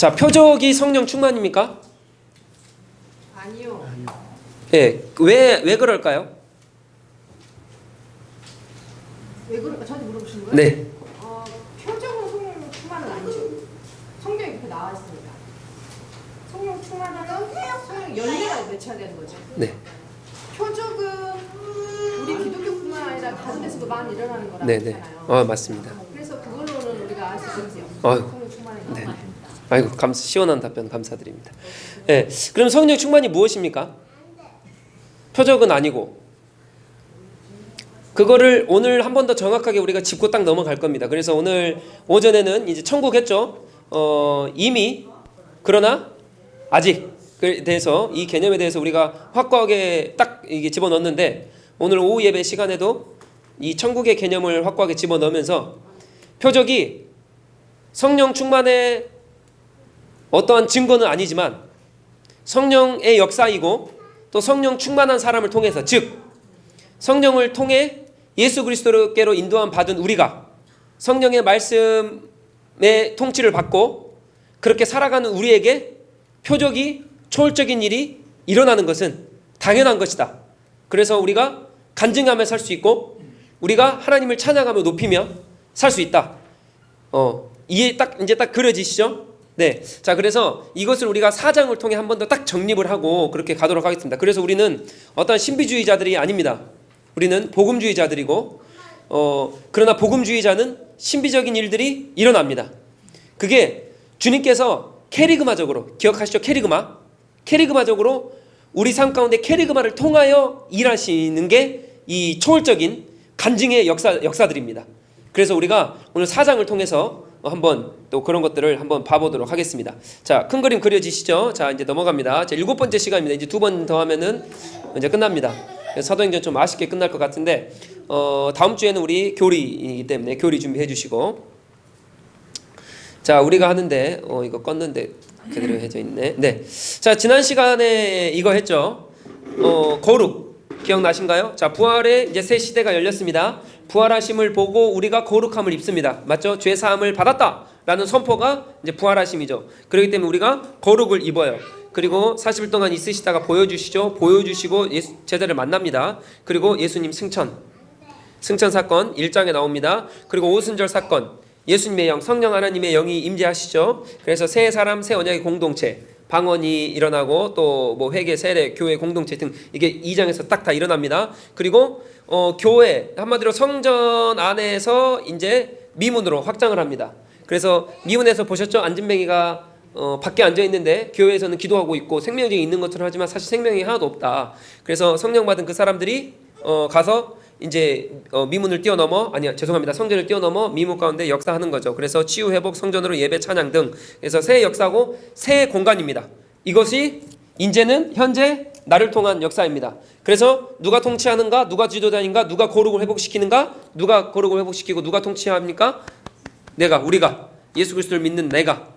자, 표적이 성령 충만입니까? 아니요. 예, 왜 그럴까요? 왜 그럴까? 저한테 물어보시는 거예요? 네. 표적은 성령 충만은 아니죠. 성경에 그렇게 나와 있습니다. 성령 충만하면 성령 열매가 맺혀야 되는 거죠. 네. 표적은 우리 기독교뿐만 아니라 다른 데서도 많이 일어나는 거라고 네네. 했잖아요. 맞습니다. 그래서 그걸로는 우리가 알 수 있어요. 아유. 성령 충만이 네. 나와. 아이고, 시원한 답변 감사드립니다. 예, 그럼 성령 충만이 무엇입니까? 표적은 아니고 그거를 오늘 한 번 더 정확하게 우리가 짚고 딱 넘어갈 겁니다. 그래서 오늘 오전에는 이제 천국 했죠. 이미 그러나 아직 에 대해서 이 개념에 대해서 우리가 확고하게 딱 이게 집어넣었는데 오늘 오후 예배 시간에도 이 천국의 개념을 확고하게 집어넣으면서 표적이 성령 충만의 어떠한 증거는 아니지만 성령의 역사이고 또 성령 충만한 사람을 통해서 즉 성령을 통해 예수 그리스도께로 인도함 받은 우리가 성령의 말씀의 통치를 받고 그렇게 살아가는 우리에게 표적이 초월적인 일이 일어나는 것은 당연한 것이다. 그래서 우리가 간증하며 살 수 있고 우리가 하나님을 찬양하며 높이며 살 수 있다. 이해 이제 딱 그려지시죠? 네. 자, 그래서 이것을 우리가 4장을 통해 한 번 더 딱 정립을 하고 그렇게 가도록 하겠습니다. 그래서 우리는 어떤 신비주의자들이 아닙니다. 우리는 복음주의자들이고 그러나 복음주의자는 신비적인 일들이 일어납니다. 그게 주님께서 케리그마적으로 기억하시죠? 케리그마적으로 우리 삶 가운데 케리그마를 통하여 일하시는 게 이 초월적인 간증의 역사들입니다. 그래서 우리가 오늘 4장을 통해서 한번 또 그런 것들을 한번 봐보도록 하겠습니다. 자, 큰 그림 그려지시죠? 자, 이제 넘어갑니다. 자, 7번째 시간입니다. 이제 2번 더 하면은 이제 끝납니다. 사도행전 좀 아쉽게 끝날 것 같은데 다음 주에는 우리 교리이기 때문에 교리 준비해 주시고 자, 우리가 하는데 이거 껐는데 그대로 해져 있네. 네. 자, 지난 시간에 이거 했죠. 거룩 기억나신가요? 자, 부활의 이제 새 시대가 열렸습니다. 부활하심을 보고 우리가 거룩함을 입습니다. 맞죠? 죄 사함을 받았다라는 선포가 이제 부활하심이죠. 그렇기 때문에 우리가 거룩을 입어요. 그리고 40일 동안 있으시다가 보여주시고 제자를 만납니다. 그리고 예수님 승천 사건 1장에 나옵니다. 그리고 오순절 사건, 예수님의 영, 성령 하나님의 영이 임재하시죠. 그래서 새 사람, 새 언약의 공동체, 방언이 일어나고 또 뭐 회개, 세례, 교회 공동체 등 이게 2장에서 딱 다 일어납니다. 그리고 교회, 한마디로 성전 안에서 이제 미문으로 확장을 합니다. 그래서 미문에서 보셨죠? 안진뱅이가 밖에 앉아 있는데 교회에서는 기도하고 있고 생명력이 있는 것처럼 하지만 사실 생명이 하나도 없다. 그래서 성령 받은 그 사람들이 가서 이제 미문을 뛰어넘어 성전을 뛰어넘어 미문 가운데 역사하는 거죠. 그래서 치유 회복 성전으로 예배 찬양 등 그래서 새 역사고 새 공간입니다. 이것이 이제는 현재 나를 통한 역사입니다. 그래서 누가 통치하는가? 누가 지도자인가? 누가 거룩을 회복시키는가? 누가 거룩을 회복시키고 누가 통치합니까? 우리가 예수 그리스도를 믿는 내가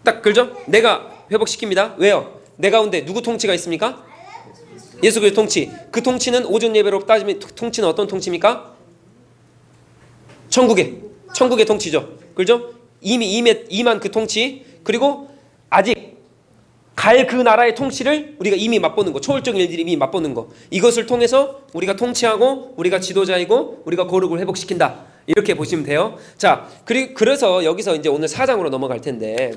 딱 그죠? 내가 회복시킵니다. 왜요? 내 가운데 누구 통치가 있습니까? 예수 그리스도 통치. 그 통치는 오전 예배로 따지면 통치는 어떤 통치입니까? 천국의 통치죠. 그죠? 이미 임한 그 통치 그리고 아직 갈 그 나라의 통치를 우리가 이미 맛보는 거, 초월적인 일들이 이미 맛보는 거. 이것을 통해서 우리가 통치하고 우리가 지도자이고 우리가 거룩을 회복시킨다. 이렇게 보시면 돼요. 자, 그래서 여기서 이제 오늘 4장으로 넘어갈 텐데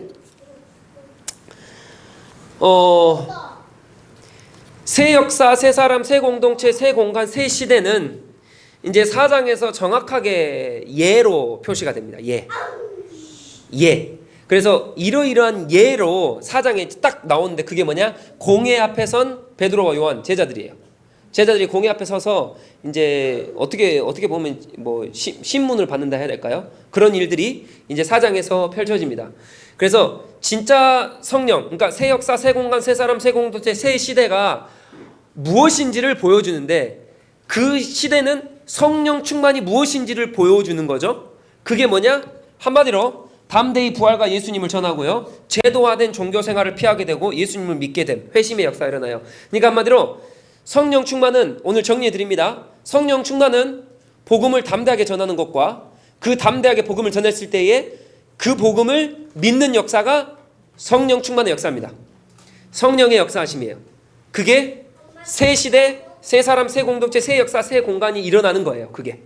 새 역사, 새 사람, 새 공동체, 새 공간, 새 시대는 이제 4장에서 정확하게 예로 표시가 됩니다. 예. 그래서 이러이러한 예로 4장에 딱 나오는데 그게 뭐냐? 공회 앞에 선 베드로와 요한 제자들이에요. 제자들이 공회 앞에 서서 이제 어떻게 보면 뭐 신문을 받는다 해야 될까요? 그런 일들이 이제 4장에서 펼쳐집니다. 그래서 진짜 성령, 그러니까 새 역사, 새 공간, 새 사람, 새 공동체, 새 시대가 무엇인지를 보여주는데 그 시대는 성령 충만이 무엇인지를 보여주는 거죠. 그게 뭐냐? 한마디로 담대히 부활과 예수님을 전하고요. 제도화된 종교 생활을 피하게 되고 예수님을 믿게 됨. 회심의 역사가 일어나요. 그러니까 한마디로 성령 충만은 오늘 정리해 드립니다. 성령 충만은 복음을 담대하게 전하는 것과 그 담대하게 복음을 전했을 때에 그 복음을 믿는 역사가 성령 충만의 역사입니다. 성령의 역사하심이에요. 그게 새 시대, 새 사람, 새 공동체, 새 역사, 새 공간이 일어나는 거예요. 그게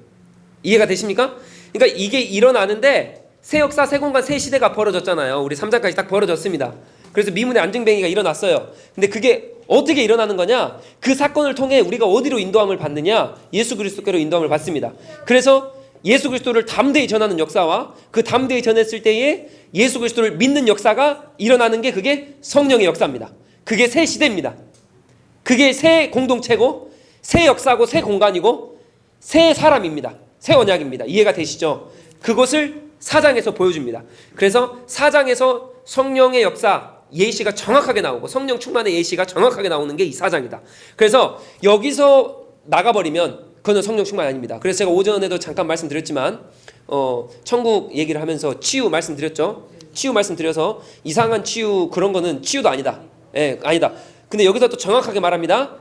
이해가 되십니까? 그러니까 이게 일어나는데 새 역사, 새 공간, 새 시대가 벌어졌잖아요. 우리 3장까지 딱 벌어졌습니다. 그래서 미문의 안증뱅이가 일어났어요. 근데 그게 어떻게 일어나는 거냐? 그 사건을 통해 우리가 어디로 인도함을 받느냐? 예수 그리스도께로 인도함을 받습니다. 그래서 예수 그리스도를 담대히 전하는 역사와 그 담대히 전했을 때에 예수 그리스도를 믿는 역사가 일어나는 게 그게 성령의 역사입니다. 그게 새 시대입니다. 그게 새 공동체고 새 역사고 새 공간이고 새 사람입니다. 새 언약입니다. 이해가 되시죠? 그것을 4장에서 보여줍니다. 그래서 4장에서 성령의 역사 예시가 정확하게 나오고 성령 충만의 예시가 정확하게 나오는 게 이 4장이다. 그래서 여기서 나가버리면 그거는 성령 충만이 아닙니다. 그래서 제가 오전에도 잠깐 말씀드렸지만 천국 얘기를 하면서 치유 말씀드렸죠. 치유 말씀드려서 이상한 치유 그런 거는 치유도 아니다. 아니다. 근데 여기서 또 정확하게 말합니다.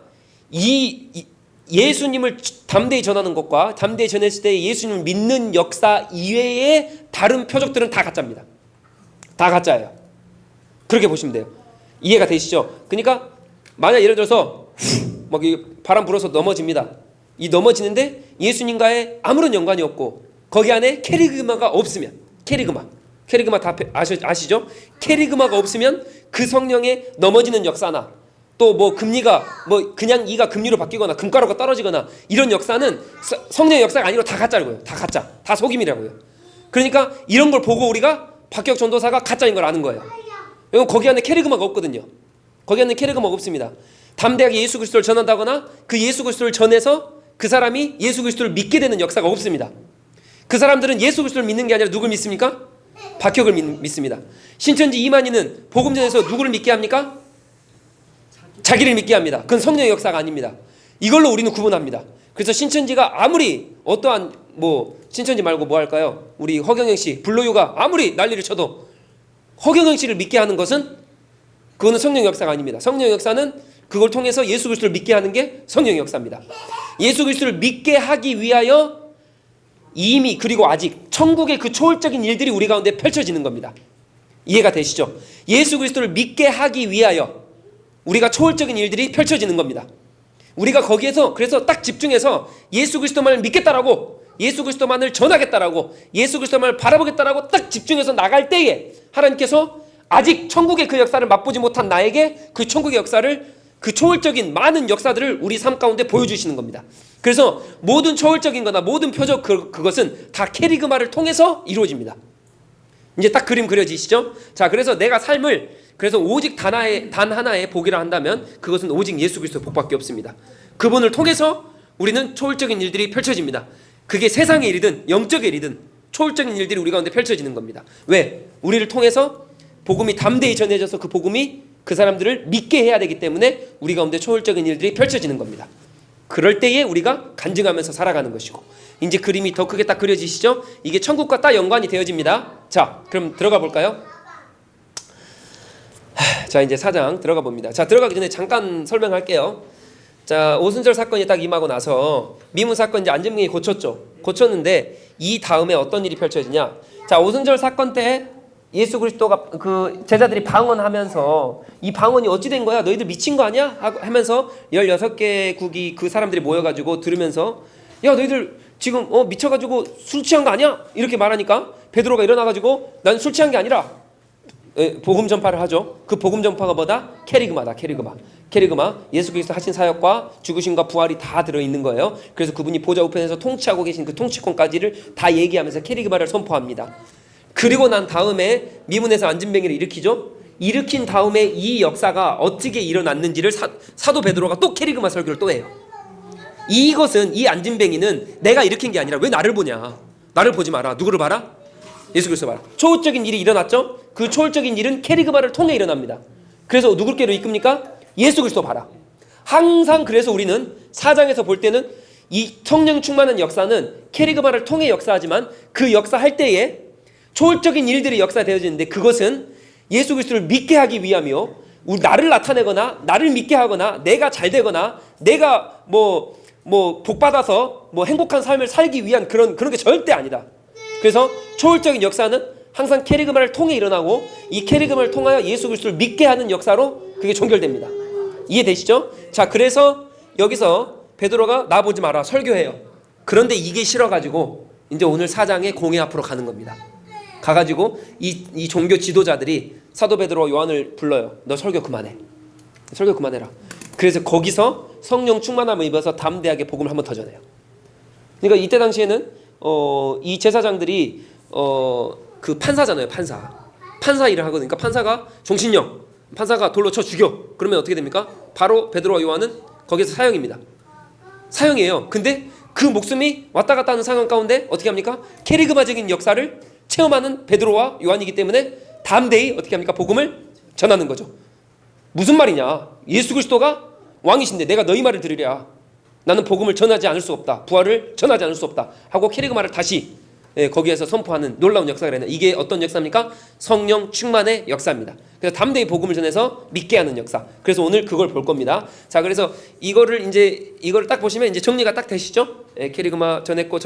예수님을 담대히 전하는 것과 담대히 전했을 때 예수님을 믿는 역사 이외의 다른 표적들은 다 가짜입니다. 다 가짜예요. 그렇게 보시면 돼요. 이해가 되시죠? 그러니까 만약 예를 들어서 막 바람 불어서 넘어집니다. 이 넘어지는데 예수님과의 아무런 연관이 없고 거기 안에 케리그마가 없으면 케리그마 다 아시죠? 케리그마가 없으면 그 성령의 넘어지는 역사나 또 뭐 금리가 뭐 그냥 이가 금리로 바뀌거나 금가루가 떨어지거나 이런 역사는 성령의 역사가 아니고 다 가짜라고요. 다 가짜. 다 속임이라고요. 그러니까 이런 걸 보고 우리가 박격 전도사가 가짜인 걸 아는 거예요. 왜냐면 거기 안에 케리그마가 없거든요. 거기 안에 케리그마가 없습니다. 담대하게 예수 그리스도를 전한다거나 그 예수 그리스도를 전해서 그 사람이 예수 그리스도를 믿게 되는 역사가 없습니다. 그 사람들은 예수 그리스도를 믿는 게 아니라 누굴 믿습니까? 박격을 믿습니다. 신천지 이만희는 복음 전에서 누구를 믿게 합니까? 자기를 믿게 합니다. 그건 성령의 역사가 아닙니다. 이걸로 우리는 구분합니다. 그래서 신천지가 아무리 어떠한 신천지 말고 뭐 할까요? 우리 허경영 씨 불로유가 아무리 난리를 쳐도 허경영 씨를 믿게 하는 것은 그거는 성령의 역사가 아닙니다. 성령의 역사는 그걸 통해서 예수 그리스도를 믿게 하는 게 성령의 역사입니다. 예수 그리스도를 믿게 하기 위하여 이미 그리고 아직 천국의 그 초월적인 일들이 우리 가운데 펼쳐지는 겁니다. 이해가 되시죠? 예수 그리스도를 믿게 하기 위하여 우리가 초월적인 일들이 펼쳐지는 겁니다. 우리가 거기에서 그래서 딱 집중해서 예수 그리스도만을 믿겠다라고 예수 그리스도만을 전하겠다라고 예수 그리스도만을 바라보겠다라고 딱 집중해서 나갈 때에 하나님께서 아직 천국의 그 역사를 맛보지 못한 나에게 그 천국의 역사를 그 초월적인 많은 역사들을 우리 삶 가운데 보여주시는 겁니다. 그래서 모든 초월적인 거나 모든 표적 그것은 다 케리그마를 통해서 이루어집니다. 이제 딱 그림 그려지시죠? 자, 그래서 내가 삶을 그래서 오직 단 하나의 복이라 한다면 그것은 오직 예수 그리스도의 복밖에 없습니다. 그분을 통해서 우리는 초월적인 일들이 펼쳐집니다. 그게 세상의 일이든 영적의 일이든 초월적인 일들이 우리 가운데 펼쳐지는 겁니다. 왜? 우리를 통해서 복음이 담대히 전해져서 그 복음이 그 사람들을 믿게 해야 되기 때문에 우리 가운데 초월적인 일들이 펼쳐지는 겁니다. 그럴 때에 우리가 간증하면서 살아가는 것이고 이제 그림이 더 크게 딱 그려지시죠? 이게 천국과 딱 연관이 되어집니다. 자, 그럼 들어가 볼까요? 자, 이제 4장 들어가 봅니다. 자, 들어가기 전에 잠깐 설명할게요. 자, 오순절 사건이 딱 임하고 나서 미문 사건 이제 안전명이 고쳤는데 이 다음에 어떤 일이 펼쳐지냐? 자, 오순절 사건 때 예수 그리스도가 그 제자들이 방언하면서 이 방언이 어찌 된 거야? 너희들 미친 거 아니야? 하면서 16개국이 그 사람들이 모여가지고 들으면서 야, 너희들 지금 미쳐가지고 술 취한 거 아니야? 이렇게 말하니까 베드로가 일어나가지고 난 술 취한 게 아니라 복음 전파를 하죠. 그 복음 전파가 뭐다? 케리그마다. 케리그마. 예수 그리스도 하신 사역과 죽으심과 부활이 다 들어있는 거예요. 그래서 그분이 보좌 우편에서 통치하고 계신 그 통치권까지를 다 얘기하면서 케리그마를 선포합니다. 그리고 난 다음에 미문에서 안진뱅이를 일으키죠. 일으킨 다음에 이 역사가 어떻게 일어났는지를 사도 베드로가 또 케리그마 설교를 또 해요. 이것은 이 안진뱅이는 내가 일으킨 게 아니라 왜 나를 보냐? 나를 보지 마라. 누구를 봐라? 예수 그리스도 봐라. 초월적인 일이 일어났죠. 그 초월적인 일은 케리그마를 통해 일어납니다. 그래서 누굴께로 이끕니까? 예수 그리스도 봐라. 항상 그래서 우리는 4장에서 볼 때는 이 성령 충만한 역사는 케리그마를 통해 역사하지만 그 역사할 때에 초월적인 일들이 역사되어지는데 그것은 예수 그리스도를 믿게 하기 위함이요, 나를 나타내거나 나를 믿게 하거나 내가 잘 되거나 내가 복 받아서 행복한 삶을 살기 위한 그런 게 절대 아니다. 그래서 초월적인 역사는 항상 캐리그마를 통해 일어나고 이 캐리그마를 통하여 예수 그리스도를 믿게 하는 역사로 그게 종결됩니다. 이해되시죠? 자, 그래서 여기서 베드로가 나 보지 마라 설교해요. 그런데 이게 싫어가지고 이제 오늘 4장의 공회 앞으로 가는 겁니다. 가가지고 이 종교 지도자들이 사도 베드로와 요한을 불러요. 너 설교 그만해. 설교 그만해라. 그래서 거기서 성령 충만함을 입어서 담대하게 복음을 한번 더 전해요. 그러니까 이때 당시에는 이 제사장들이 그 판사잖아요. 판사 일을 하거든요. 그러니까 판사가 종신령, 판사가 돌로 쳐 죽여. 그러면 어떻게 됩니까? 바로 베드로와 요한은 거기서 사형입니다. 사형이에요. 근데 그 목숨이 왔다 갔다 하는 상황 가운데 어떻게 합니까? 캐리그마적인 역사를 체험하는 베드로와 요한이기 때문에 담대히 어떻게 합니까? 복음을 전하는 거죠. 무슨 말이냐? 예수 그리스도가 왕이신데 내가 너희 말을 들으랴. 나는 복음을 전하지 않을 수 없다. 부활을 전하지 않을 수 없다. 하고 캐리그마를 다시 거기에서 선포하는 놀라운 역사가 있는, 이게 어떤 역사입니까? 성령 충만의 역사입니다. 그래서 담대히 복음을 전해서 믿게 하는 역사. 그래서 오늘 그걸 볼 겁니다. 자, 그래서 이거를 딱 보시면 이제 정리가 딱 되시죠? 캐리그마 전했고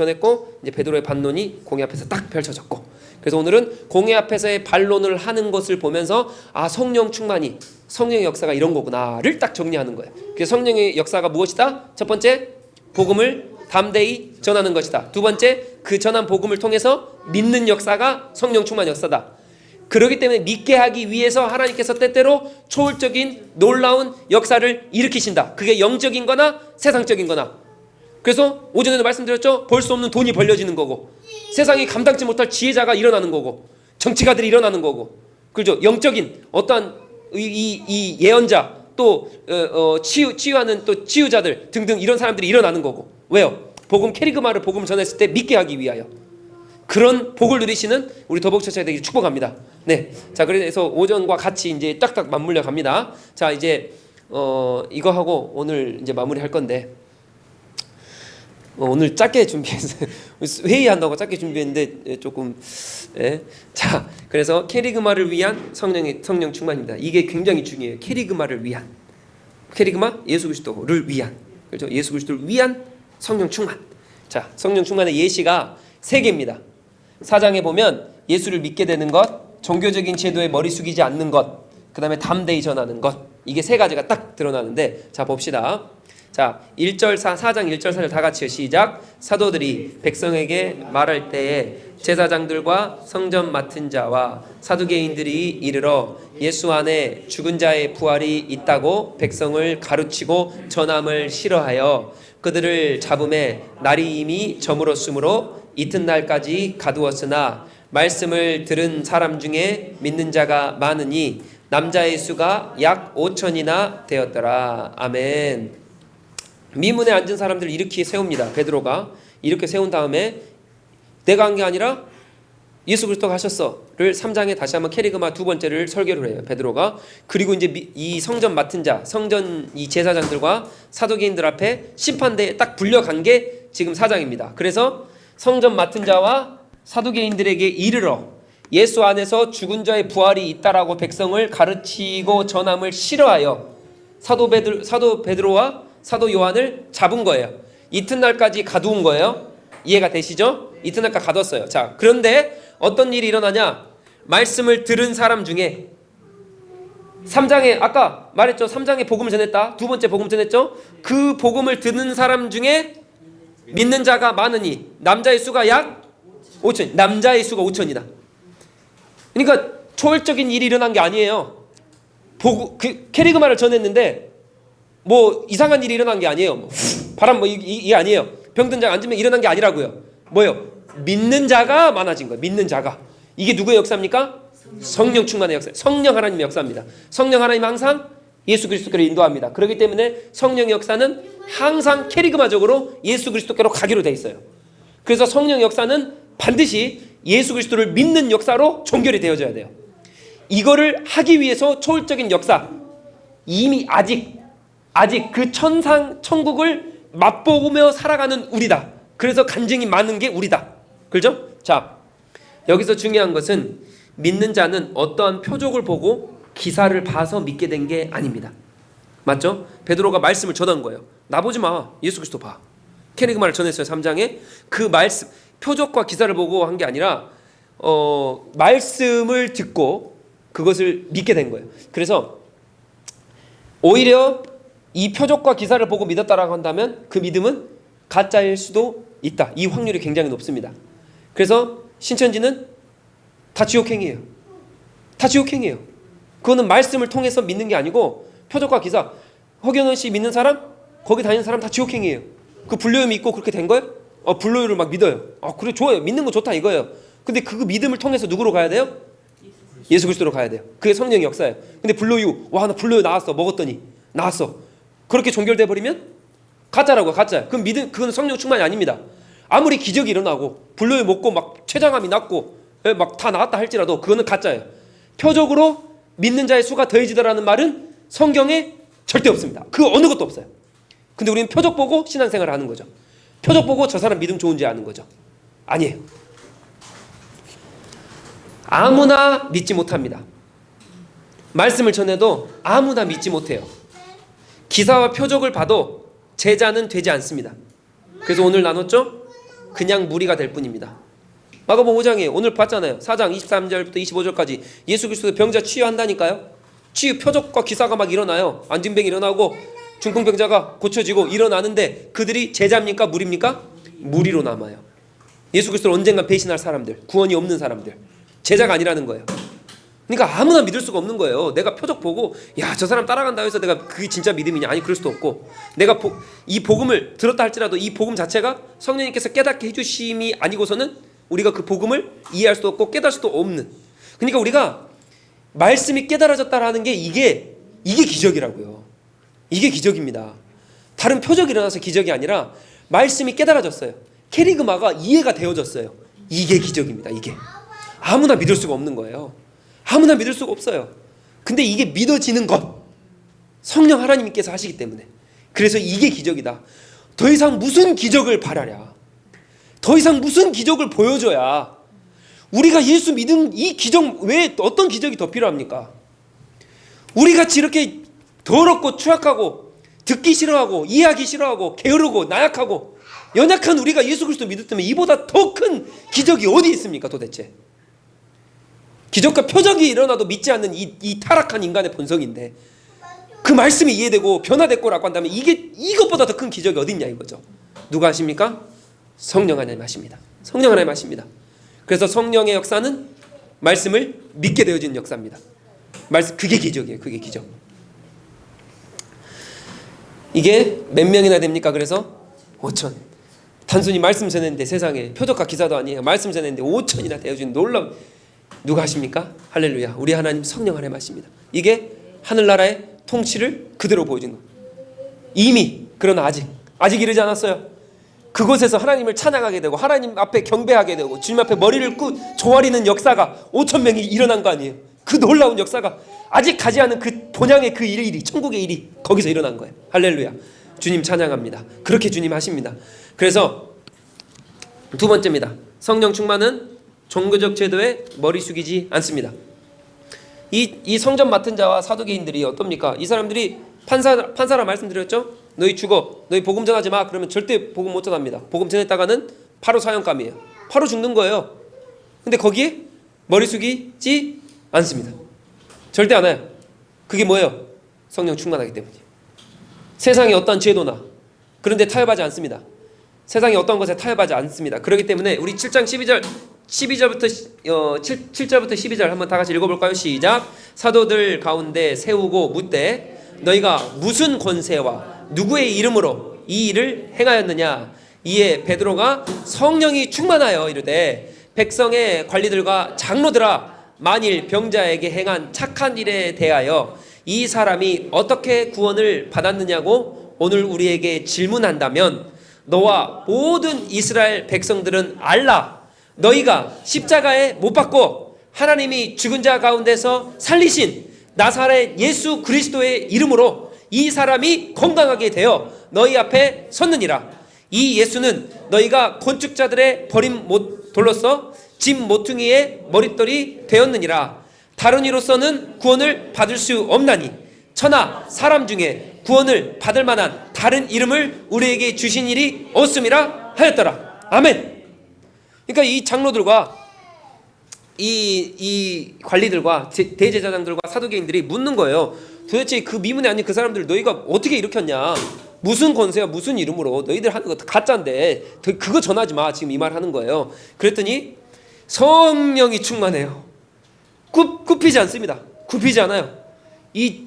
이제 베드로의 반론이 공회 앞에서 딱 펼쳐졌고. 그래서 오늘은 공회 앞에서의 반론을 하는 것을 보면서 아, 성령 충만이, 성령의 역사가 이런 거구나를 딱 정리하는 거예요. 그래서 성령의 역사가 무엇이다? 첫 번째, 복음을 담대히 전하는 것이다. 두 번째, 그 전한 복음을 통해서 믿는 역사가 성령 충만 역사다. 그렇기 때문에 믿게 하기 위해서 하나님께서 때때로 초월적인 놀라운 역사를 일으키신다. 그게 영적인 거나 세상적인 거나. 그래서 오전에도 말씀드렸죠. 벌 수 없는 돈이 벌려지는 거고, 세상이 감당치 못할 지혜자가 일어나는 거고, 정치가들이 일어나는 거고, 그렇죠? 영적인 어떠한 이 예언자, 또 치유하는 또 치유자들 등등 이런 사람들이 일어나는 거고. 왜요? 복음 캐리그마를 복음 전했을 때 믿게 하기 위하여. 그런 복을 누리시는 우리 더복처처가 되길 축복합니다. 네, 자, 그래서 오전과 같이 이제 딱딱 맞물려 갑니다. 자, 이제 이거 하고 오늘 이제 마무리할 건데, 오늘 짧게 준비했어요. 회의한다고 짧게 준비했는데 조금 자, 그래서 캐리그마를 위한 성령 충만입니다. 이게 굉장히 중요해요. 캐리그마를 위한, 캐리그마 예수 그리스도를 위한, 그렇죠? 예수 그리스도를 위한 성령 충만. 자, 성령 충만의 예시가 3개입니다. 4장에 보면 예수를 믿게 되는 것, 종교적인 제도에 머리 숙이지 않는 것, 그 다음에 담대히 전하는 것, 이게 3가지가 딱 드러나는데, 자, 봅시다. 자, 4장 1절 4절 다 같이요. 시작. 사도들이 백성에게 말할 때에 제사장들과 성전 맡은 자와 사두개인들이 이르러 예수 안에 죽은 자의 부활이 있다고 백성을 가르치고 전함을 싫어하여 그들을 잡음에 날이 이미 저물었으므로 이튿날까지 가두었으나 말씀을 들은 사람 중에 믿는 자가 많으니 남자의 수가 약 5천이나 되었더라. 아멘. 미문에 앉은 사람들을 이렇게 세웁니다. 베드로가 이렇게 세운 다음에 내가 한 게 아니라 예수 그리스도가 하셨어를 3장에 다시 한번 캐리그마 두 번째를 설교를 해요. 베드로가. 그리고 이제 이 성전 맡은 자, 성전 이 제사장들과 사두개인들 앞에 심판대에 딱 불려간 게 지금 4장입니다. 그래서 성전 맡은 자와 사두개인들에게 이르러 예수 안에서 죽은 자의 부활이 있다라고 백성을 가르치고 전함을 싫어하여 사도 베드로와 사도 요한을 잡은 거예요. 이튿날까지 가두은 거예요. 이해가 되시죠? 이튿날까지 가뒀어요. 자, 그런데 어떤 일이 일어나냐? 말씀을 들은 사람 중에 3장에 아까 말했죠. 3장에 복음을 전했다. 두 번째 복음 전했죠. 그 복음을 듣는 사람 중에 믿는 자가 많으니 남자의 수가 약 5천. 남자의 수가 5천이다. 그러니까 초월적인 일이 일어난 게 아니에요. 캐리그마를 전했는데 뭐 이상한 일이 일어난 게 아니에요. 바람 이게 아니에요. 병든 자가 앉으면 일어난 게 아니라고요. 뭐예요? 믿는 자가 많아진 거예요. 믿는 자가. 이게 누구의 역사입니까? 성령 충만의 역사. 성령 하나님의 역사입니다. 성령 하나님은 항상 예수 그리스도께로 인도합니다. 그렇기 때문에 성령의 역사는 항상 캐리그마적으로 예수 그리스도께로 가기로 돼 있어요. 그래서 성령 역사는 반드시 예수 그리스도를 믿는 역사로 종결이 되어져야 돼요. 이거를 하기 위해서 초월적인 역사, 이미 아직 그 천국을 맛보며 살아가는 우리다. 그래서 간증이 많은 게 우리다. 그렇죠? 자, 여기서 중요한 것은 믿는 자는 어떠한 표적을 보고 기사를 봐서 믿게 된 게 아닙니다. 맞죠? 베드로가 말씀을 전한 거예요. 나 보지 마. 예수 그리스도 봐. 캐리그마를 전했어요. 3장에. 그 말씀, 표적과 기사를 보고 한 게 아니라 말씀을 듣고 그것을 믿게 된 거예요. 그래서 오히려 이 표적과 기사를 보고 믿었다라고 한다면 그 믿음은 가짜일 수도 있다. 이 확률이 굉장히 높습니다. 그래서 신천지는 다 지옥행이에요. 다 지옥행이에요. 그거는 말씀을 통해서 믿는 게 아니고 표적과 기사, 허경영 씨 믿는 사람, 거기 다니는 사람 다 지옥행이에요. 그 불교를 믿고 그렇게 된 거예요? 불교를 막 믿어요. 그래 좋아요. 믿는 거 좋다 이거예요. 근데 그 믿음을 통해서 누구로 가야 돼요? 예수 그리스도로 가야 돼요. 그게 성령의 역사예요. 근데 불로유, 나 불로유 나왔어. 먹었더니 나왔어. 그렇게 종결돼 버리면 가짜라고요. 가짜야. 그럼 그건 성령 충만이 아닙니다. 아무리 기적이 일어나고 불로유 먹고 막 췌장암이 낫고 막 다 나았다 할지라도 그거는 가짜예요. 표적으로 믿는 자의 수가 더해지더라는 말은 성경에 절대 없습니다. 그 어느 것도 없어요. 근데 우리는 표적 보고 신앙생활을 하는 거죠. 표적 보고 저 사람 믿음 좋은지 아는 거죠. 아니에요. 아무나 믿지 못합니다. 말씀을 전해도 아무나 믿지 못해요. 기사와 표적을 봐도 제자는 되지 않습니다. 그래서 오늘 나눴죠? 그냥 무리가 될 뿐입니다. 마가복음 5장에 오늘 봤잖아요. 4장 23절부터 25절까지 예수 그리스도 병자 치유한다니까요. 치유 표적과 기사가 막 일어나요. 안진병이 일어나고 중풍병자가 고쳐지고 일어나는데 그들이 제자입니까? 무리입니까? 무리로 남아요. 예수 그리스도를 언젠가 배신할 사람들, 구원이 없는 사람들, 제자가 아니라는 거예요. 그러니까 아무나 믿을 수가 없는 거예요. 내가 표적 보고 저 사람 따라간다 해서 내가 그게 진짜 믿음이냐? 아니 그럴 수도 없고, 내가 이 복음을 들었다 할지라도 이 복음 자체가 성령님께서 깨닫게 해주심이 아니고서는 우리가 그 복음을 이해할 수도 없고 깨달을 수도 없는. 그러니까 우리가 말씀이 깨달아졌다라는 게 이게 기적이라고요. 이게 기적입니다. 다른 표적이 일어나서 기적이 아니라 말씀이 깨달아졌어요. 캐리그마가 이해가 되어졌어요. 이게 기적입니다. 이게 아무나 믿을 수가 없는 거예요. 아무나 믿을 수가 없어요. 근데 이게 믿어지는 것, 성령 하나님께서 하시기 때문에. 그래서 이게 기적이다. 더 이상 무슨 기적을 바라랴. 더 이상 무슨 기적을 보여줘야 우리가 예수 믿은 이 기적 외에 어떤 기적이 더 필요합니까? 우리같이 이렇게 더럽고 추악하고 듣기 싫어하고 이해하기 싫어하고 게으르고 나약하고 연약한 우리가 예수 그리스도 믿었다면 이보다 더 큰 기적이 어디 있습니까 도대체? 기적과 표적이 일어나도 믿지 않는 이 타락한 인간의 본성인데 그 말씀이 이해되고 변화됐고라고 한다면 이것보다 더 큰 기적이 어디 있냐 이거죠. 누가 하십니까? 성령 하나님 하십니다. 성령 하나님 하십니다. 그래서 성령의 역사는 말씀을 믿게 되어지는 역사입니다. 그게 기적이에요. 그게 기적. 이게 몇 명이나 됩니까? 그래서 5천. 단순히 말씀 전했는데 세상에 표적과 기사도 아니에요. 말씀 전했는데 5천이나 되어지는 놀라운. 누가 하십니까? 할렐루야. 우리 하나님 성령 하나님 하십니다. 이게 하늘나라의 통치를 그대로 보여주는 거예요. 이미, 그러나 아직 이르지 않았어요. 그곳에서 하나님을 찬양하게 되고 하나님 앞에 경배하게 되고 주님 앞에 머리를 조아리는 역사가 5천 명이 일어난 거 아니에요. 그 놀라운 역사가 아직 가지 않은 그 본향의 그 일이 천국의 일이 거기서 일어난 거예요. 할렐루야. 주님 찬양합니다. 그렇게 주님 하십니다. 그래서 두 번째입니다. 성령 충만은 종교적 제도에 머리 숙이지 않습니다. 이 성전 맡은 자와 사두개인들이 어떻습니까? 이 사람들이 판사라 말씀드렸죠? 너희 죽어. 너희 복음 전하지 마. 그러면 절대 복음 못 전합니다. 복음 전했다가는 바로 사형감이에요. 바로 죽는 거예요. 근데 거기에 머리 숙이지 않습니다. 절대 안 해요. 그게 뭐예요? 성령 충만하기 때문이에요. 세상의 어떤 제도나 그런 데 타협하지 않습니다. 세상의 어떤 것에 타협하지 않습니다. 그렇기 때문에 우리 7장 12절부터 7절부터 12절 한번 다 같이 읽어볼까요? 시작. 사도들 가운데 세우고 묻되 너희가 무슨 권세와 누구의 이름으로 이 일을 행하였느냐? 이에 베드로가 성령이 충만하여 이르되 백성의 관리들과 장로들아 만일 병자에게 행한 착한 일에 대하여 이 사람이 어떻게 구원을 받았느냐고 오늘 우리에게 질문한다면 너와 모든 이스라엘 백성들은 알라. 너희가 십자가에 못 박고 하나님이 죽은 자 가운데서 살리신 나사렛 예수 그리스도의 이름으로 이 사람이 건강하게 되어 너희 앞에 섰느니라. 이 예수는 너희가 건축자들의 버린 돌로서 집 모퉁이의 머릿돌이 되었느니라. 다른 이로서는 구원을 받을 수 없나니 천하 사람 중에 구원을 받을 만한 다른 이름을 우리에게 주신 일이 없음이라 하였더라. 아멘. 그러니까 이 장로들과 이 관리들과 대제사장들과 사두개인들이 묻는 거예요. 도대체 그 미문에 앉은 그 사람들 너희가 어떻게 일으켰냐? 무슨 권세야, 무슨 이름으로? 너희들 하는 거 가짜인데 그거 전하지 마. 지금 이 말 하는 거예요. 그랬더니 성령이 충만해요. 굽히지 않습니다. 굽히지 않아요. 이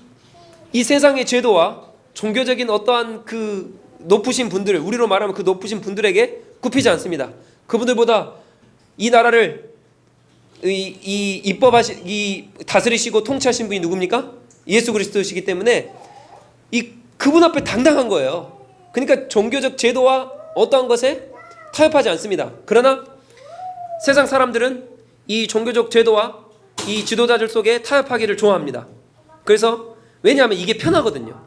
세상의 제도와 종교적인 어떠한 그 높으신 분들, 우리로 말하면 그 높으신 분들에게 굽히지 않습니다. 그분들보다 이 나라를 다스리시고 통치하신 분이 누굽니까? 예수 그리스도시기 때문에 그분 앞에 당당한 거예요. 그러니까 종교적 제도와 어떠한 것에 타협하지 않습니다. 그러나 세상 사람들은 이 종교적 제도와 이 지도자들 속에 타협하기를 좋아합니다. 그래서 왜냐하면 이게 편하거든요.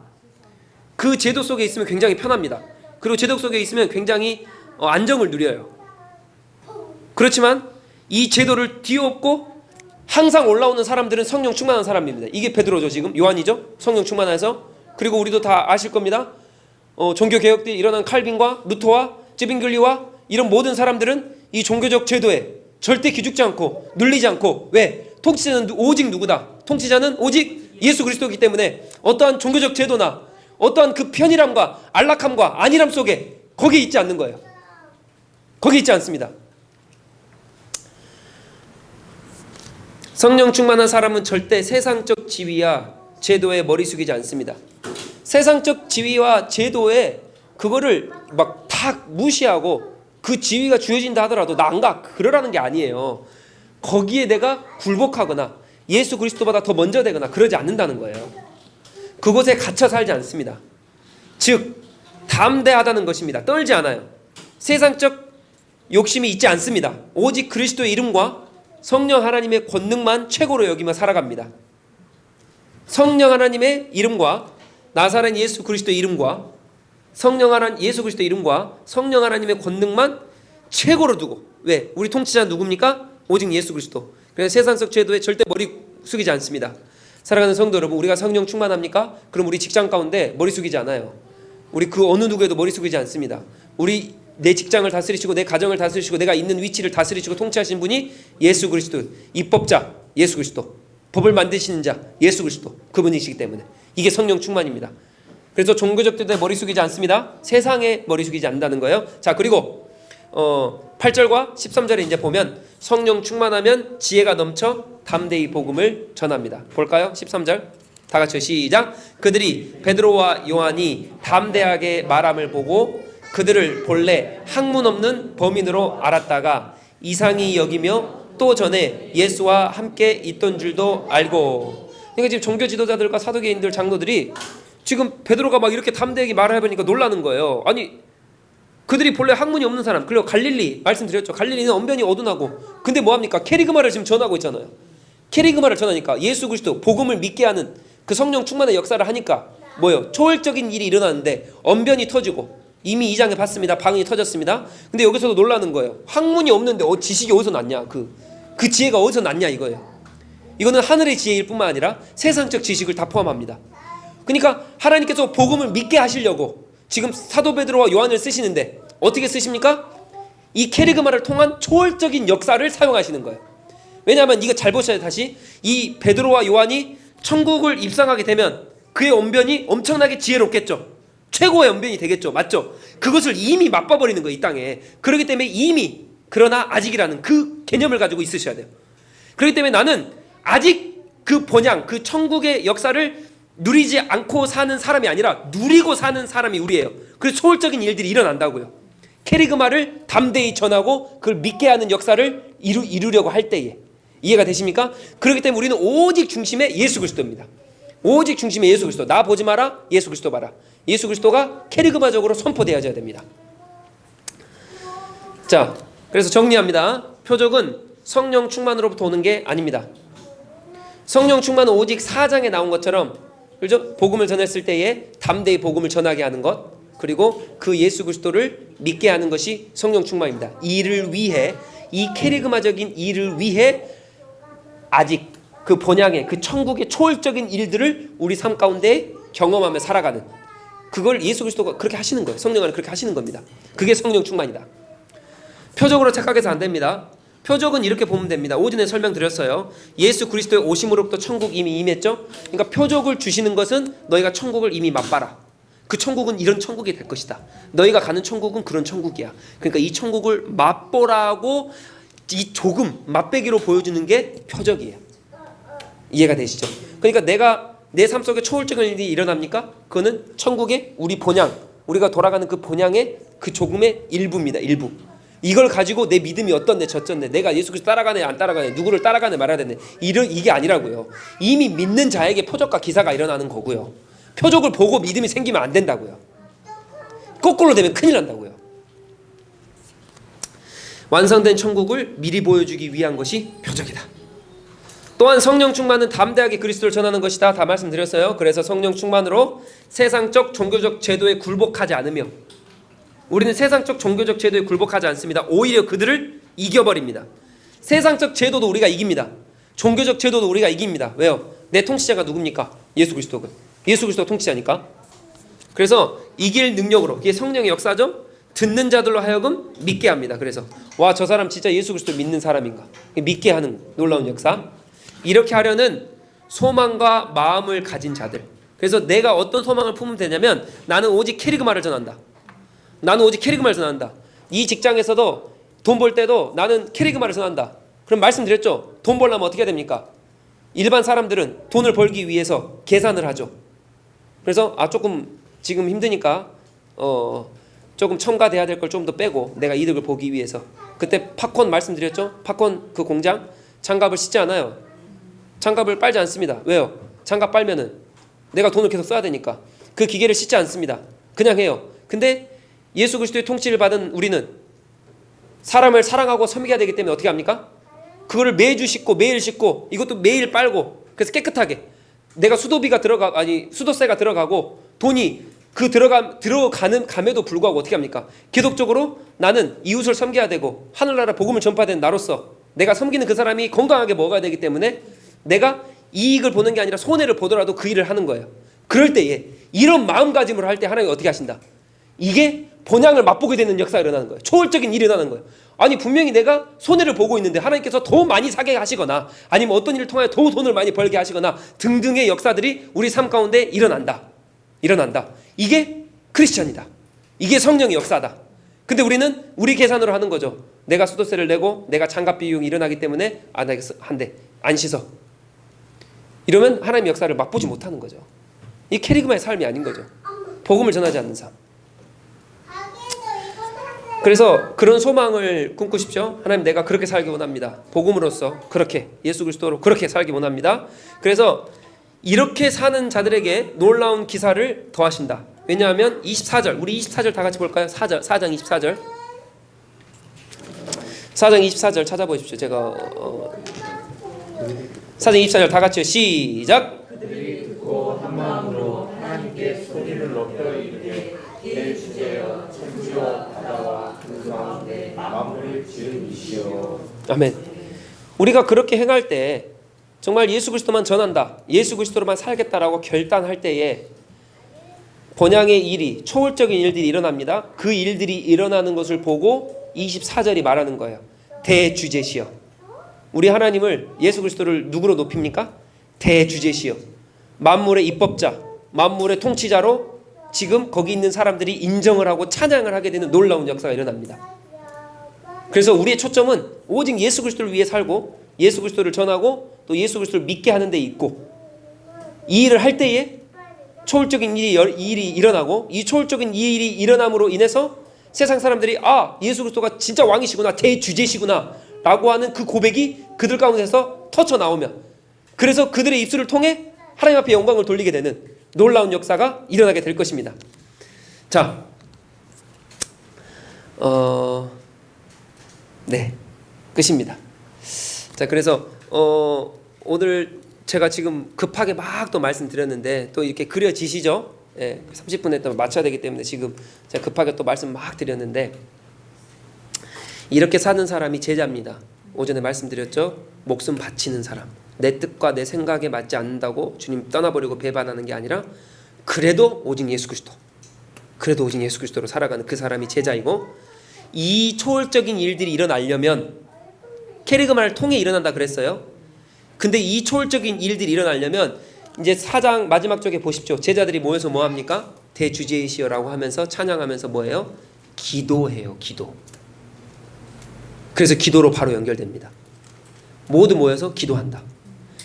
그 제도 속에 있으면 굉장히 편합니다. 그리고 제도 속에 있으면 굉장히 안정을 누려요. 그렇지만 이 제도를 뒤엎고 항상 올라오는 사람들은 성령 충만한 사람입니다. 이게 베드로죠. 지금 요한이죠. 성령 충만해서. 그리고 우리도 다 아실 겁니다. 종교 개혁들이 일어난 칼빈과 루터와 쯔빙글리와 이런 모든 사람들은 이 종교적 제도에 절대 기죽지 않고 눌리지 않고, 왜? 통치자는 오직 누구다? 통치자는 오직 예수 그리스도이기 때문에 어떠한 종교적 제도나 어떠한 그 편의함과 안락함과 안일함 속에 거기에 있지 않는 거예요. 거기 있지 않습니다. 성령 충만한 사람은 절대 세상적 지위와 제도에 머리 숙이지 않습니다. 세상적 지위와 제도에 그거를 막 다 무시하고 그 지위가 주어진다 하더라도 나 안 가, 그러라는 게 아니에요. 거기에 내가 굴복하거나 예수 그리스도보다 더 먼저 되거나 그러지 않는다는 거예요. 그곳에 갇혀 살지 않습니다. 즉 담대하다는 것입니다. 떨지 않아요. 세상적 욕심이 있지 않습니다. 오직 그리스도의 이름과 성령 하나님의 권능만 최고로 여기며 살아갑니다. 성령 하나님의 이름과 나사렛 예수 그리스도의 이름과 예수 그리스도의 이름과 성령 하나님의 권능만 최고로 두고, 왜? 우리 통치자 누굽니까? 오직 예수 그리스도. 그래서 세상적 제도에 절대 머리 숙이지 않습니다. 사랑하는 성도 여러분, 우리가 성령 충만합니까? 그럼 우리 직장 가운데 머리 숙이지 않아요. 우리 그 어느 누구에도 머리 숙이지 않습니다. 우리 내 직장을 다스리시고 내 가정을 다스리시고 내가 있는 위치를 다스리시고 통치하신 분이 예수 그리스도, 입법자 예수 그리스도, 법을 만드시는 자 예수 그리스도, 그분이시기 때문에 이게 성령 충만입니다. 그래서 종교적 제도에 머리 숙이지 않습니다. 세상에 머리 숙이지 않는다는 거예요. 자, 그리고 8절과 13절에 이제 보면 성령 충만하면 지혜가 넘쳐 담대히 복음을 전합니다. 볼까요? 13절 다 같이 시작. 그들이 베드로와 요한이 담대하게 말함을 보고 그들을 본래 학문 없는 범인으로 알았다가 이상히 여기며 또 전에 예수와 함께 있던 줄도 알고. 그러니까 지금 종교 지도자들과 사두개인들 장로들이 지금 베드로가 막 이렇게 담대하게 말을 해보니까 놀라는 거예요. 아니, 그들이 본래 학문이 없는 사람, 그리고 갈릴리 말씀드렸죠. 갈릴리는 언변이 어둔하고, 근데 뭐합니까? 케리그마를 지금 전하고 있잖아요. 케리그마를 전하니까 예수 그리스도 복음을 믿게 하는 그 성령 충만의 역사를 하니까 뭐예요? 초월적인 일이 일어나는데 언변이 터지고, 이미 2장에 봤습니다. 방언이 터졌습니다. 근데 여기서도 놀라는 거예요. 학문이 없는데 지식이 어디서 났냐? 그 지혜가 어디서 났냐 이거예요. 이거는 하늘의 지혜일 뿐만 아니라 세상적 지식을 다 포함합니다. 그러니까 하나님께서 복음을 믿게 하시려고 지금 사도 베드로와 요한을 쓰시는데 어떻게 쓰십니까? 이 케리그마를 통한 초월적인 역사를 사용하시는 거예요. 왜냐하면 이거 잘 보셔야 다시 이 베드로와 요한이 천국을 입성하게 되면 그의 언변이 엄청나게 지혜롭겠죠. 최고의 언변이 되겠죠. 맞죠? 그것을 이미 맛봐버리는 거예요, 이 땅에. 그렇기 때문에 이미, 그러나 아직이라는 그 개념을 가지고 있으셔야 돼요. 그렇기 때문에 나는 아직 그 번향, 그 천국의 역사를 누리지 않고 사는 사람이 아니라 누리고 사는 사람이 우리예요. 그래서 초월적인 일들이 일어난다고요. 케리그마를 담대히 전하고 그걸 믿게 하는 역사를 이루려고 할 때에. 이해가 되십니까? 그렇기 때문에 우리는 오직 중심에 예수 그리스도입니다. 오직 중심에 예수 그리스도. 나 보지 마라, 예수 그리스도 봐라. 예수 그리스도가 케리그마적으로 선포되어져야 됩니다. 자, 그래서 정리합니다. 표적은 성령 충만으로부터 오는 게 아닙니다. 성령 충만은 오직 4장에 나온 것처럼, 그렇죠? 복음을 전했을 때에 담대히 복음을 전하게 하는 것, 그리고 그 예수 그리스도를 믿게 하는 것이 성령 충만입니다. 이를 위해, 이 케리그마적인 일을 위해 아직 그 본향의 그 천국의 초월적인 일들을 우리 삶 가운데 경험하며 살아가는, 그걸 예수 그리스도가 그렇게 하시는 거예요. 성령 안에 그렇게 하시는 겁니다. 그게 성령 충만이다. 표적으로 착각해서 안 됩니다. 표적은 이렇게 보면 됩니다. 오전에 설명드렸어요. 예수 그리스도의 오심으로부터 천국 이미 임했죠. 그러니까 표적을 주시는 것은 너희가 천국을 이미 맛봐라. 그 천국은 이런 천국이 될 것이다. 너희가 가는 천국은 그런 천국이야. 그러니까 이 천국을 맛보라고 이 조금 맛배기로 보여주는 게 표적이에요. 이해가 되시죠? 그러니까 내가 내 삶 속에 초월적인 일이 일어납니까? 그거는 천국의 우리 본향, 우리가 돌아가는 그 본향의 그 조금의 일부입니다. 일부. 이걸 가지고 내 믿음이 어떤데 저쩐데 내가 예수 그리스도 따라가네 안 따라가네 누구를 따라가네 말아야 되네 이게 아니라고요. 이미 믿는 자에게 표적과 기사가 일어나는 거고요. 표적을 보고 믿음이 생기면 안 된다고요. 거꾸로 되면 큰일 난다고요. 완성된 천국을 미리 보여주기 위한 것이 표적이다. 또한 성령 충만은 담대하게 그리스도를 전하는 것이다. 다 말씀드렸어요. 그래서 성령 충만으로 세상적 종교적 제도에 굴복하지 않으며 우리는 세상적 종교적 제도에 굴복하지 않습니다. 오히려 그들을 이겨버립니다. 세상적 제도도 우리가 이깁니다. 종교적 제도도 우리가 이깁니다. 왜요? 내 통치자가 누굽니까? 예수 그리스도가. 예수 그리스도가 통치자니까. 그래서 이길 능력으로 이게 성령의 역사죠. 듣는 자들로 하여금 믿게 합니다. 그래서 와, 저 사람 진짜 예수 그리스도 믿는 사람인가? 믿게 하는 놀라운 역사. 이렇게 하려는 소망과 마음을 가진 자들. 그래서 내가 어떤 소망을 품으면 되냐면 나는 오직 캐리그마를 전한다. 나는 오직 캐리그마를 전한다. 이 직장에서도 돈 벌 때도 나는 캐리그마를 전한다. 그럼 말씀드렸죠. 돈 벌려면 어떻게 해야 됩니까? 일반 사람들은 돈을 벌기 위해서 계산을 하죠. 그래서 조금 지금 힘드니까 조금 첨가돼야 될 걸 좀 더 빼고 내가 이득을 보기 위해서. 그때 팝콘 말씀드렸죠. 팝콘 그 공장 장갑을 씻지 않아요. 장갑을 빨지 않습니다. 왜요? 장갑 빨면은 내가 돈을 계속 써야 되니까 그 기계를 씻지 않습니다. 그냥 해요. 근데 예수 그리스도의 통치를 받은 우리는 사람을 사랑하고 섬기게 되기 때문에 어떻게 합니까? 그거를 매주 씻고 매일 씻고 이것도 매일 빨고 그래서 깨끗하게 내가 수도세가 들어가고 돈이 그 들어가는 감에도 불구하고 어떻게 합니까? 계속적으로 나는 이웃을 섬겨야 되고 하늘나라 복음을 전파해야 되는 나로서 내가 섬기는 그 사람이 건강하게 먹어야 되기 때문에 내가 이익을 보는 게 아니라 손해를 보더라도 그 일을 하는 거예요. 그럴 때에 이런 마음가짐으로 할 때 하나님이 어떻게 하신다? 이게 본향을 맛보게 되는 역사가 일어나는 거예요. 초월적인 일이 일어나는 거예요. 아니 분명히 내가 손해를 보고 있는데 하나님께서 더 많이 사게 하시거나 아니면 어떤 일을 통하여 더 돈을 많이 벌게 하시거나 등등의 역사들이 우리 삶 가운데 일어난다. 이게 크리스천이다. 이게 성령의 역사다. 근데 우리는 우리 계산으로 하는 거죠. 내가 수도세를 내고 내가 장갑 비용이 일어나기 때문에 내가 한대 안 씻어. 이러면 하나님의 역사를 맛보지 못하는 거죠. 이 캐리그마의 삶이 아닌 거죠. 복음을 전하지 않는 삶. 그래서 그런 소망을 꿈꾸십시오. 하나님 내가 그렇게 살기 원합니다. 복음으로서 그렇게 예수 그리스도로 그렇게 살기 원합니다. 그래서 이렇게 사는 자들에게 놀라운 기사를 더하신다. 왜냐하면 24절 우리 24절 다 같이 볼까요? 4장 24절 4장 24절 찾아보십시오. 제가 4장 24절 다 같이요. 시작. 그들이 듣고 한 마음으로 하나님께 소리를 높여 이르되 내 주제여 천지와 바다와 그 가운데 만물을 지은 이시여. 아멘. 우리가 그렇게 행할 때 정말 예수 그리스도만 전한다. 예수 그리스도로만 살겠다라고 결단할 때에 본향의 일이 초월적인 일들이 일어납니다. 그 일들이 일어나는 것을 보고 24절이 말하는 거예요. 대주제시여. 우리 하나님을 예수 그리스도를 누구로 높입니까? 대주제시여. 만물의 입법자, 만물의 통치자로 지금 거기 있는 사람들이 인정을 하고 찬양을 하게 되는 놀라운 역사가 일어납니다. 그래서 우리의 초점은 오직 예수 그리스도를 위해 살고 예수 그리스도를 전하고 또 예수 그리스도를 믿게 하는 데 있고 이 일을 할 때에 초월적인 일이 일어나고 이 초월적인 일이 일어남으로 인해서 세상 사람들이 예수 그리스도가 진짜 왕이시구나 대주제시구나 라고 하는 그 고백이 그들 가운데서 터쳐 나오면 그래서 그들의 입술을 통해 하나님 앞에 영광을 돌리게 되는 놀라운 역사가 일어나게 될 것입니다. 자, 네, 끝입니다. 자, 그래서 오늘 제가 지금 급하게 막 또 말씀드렸는데 또 이렇게 그려지시죠? 예, 30분에 또 맞춰야 되기 때문에 지금 제가 급하게 또 말씀 막 드렸는데 이렇게 사는 사람이 제자입니다. 오전에 말씀드렸죠? 목숨 바치는 사람. 내 뜻과 내 생각에 맞지 않는다고 주님 떠나버리고 배반하는 게 아니라 그래도 오직 예수 그리스도로 살아가는 그 사람이 제자이고 이 초월적인 일들이 일어나려면 케리그마를 통해 일어난다 그랬어요. 근데 이 초월적인 일들이 일어나려면 이제 4장 마지막 쪽에 보십시오. 제자들이 모여서 뭐 합니까? 대주제이시여라고 하면서 찬양하면서 뭐예요? 기도해요. 기도. 그래서 기도로 바로 연결됩니다. 모두 모여서 기도한다.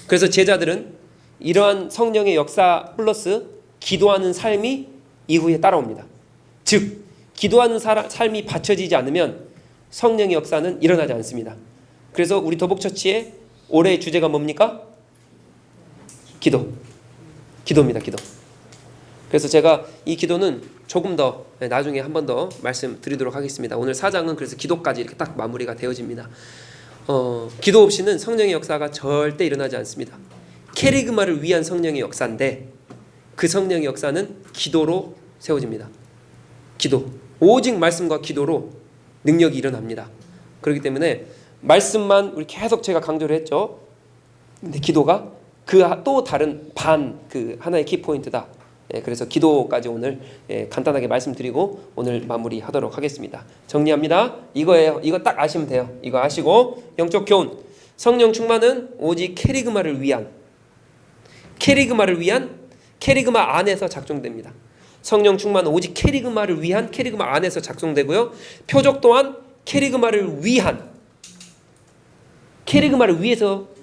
그래서 제자들은 이러한 성령의 역사 플러스 기도하는 삶이 이후에 따라옵니다. 즉 기도하는 삶이 받쳐지지 않으면 성령의 역사는 일어나지 않습니다. 그래서 우리 더복처치의 올해의 주제가 뭡니까? 기도입니다. 기도. 그래서 제가 이 기도는 조금 더 나중에 한 번 더 말씀드리도록 하겠습니다. 오늘 4장은 그래서 기도까지 이렇게 딱 마무리가 되어집니다. 기도 없이는 성령의 역사가 절대 일어나지 않습니다. 케리그마를 위한 성령의 역사인데 그 성령의 역사는 기도로 세워집니다. 기도. 오직 말씀과 기도로 능력이 일어납니다. 그렇기 때문에 말씀만 우리 계속 제가 강조를 했죠. 근데 기도가 그 또 다른 그 하나의 키포인트다. 그래서 기도까지 오늘 간단하게 말씀드리고 오늘 마무리하도록 하겠습니다. 정리합니다. 이거예요. 이거 딱 아시면 돼요. 이거 아시고 영적 교훈. 성령 충만은 오직 케리그마를 위한 케리그마 안에서 작동됩니다. 성령 충만은 오직 케리그마를 위한 케리그마 안에서 작동되고요. 표적 또한 케리그마를 위해서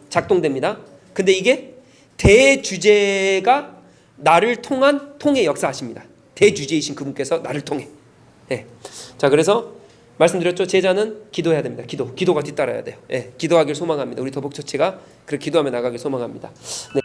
작동됩니다. 근데 이게 대주제가 나를 통해 역사하십니다. 대주제이신 그분께서 나를 통해. 자, 그래서 말씀드렸죠. 제자는 기도해야 됩니다. 기도가 뒤따라야 돼요. 기도하길 소망합니다. 우리 더복처치가 그렇게 기도하며 나가길 소망합니다. 네.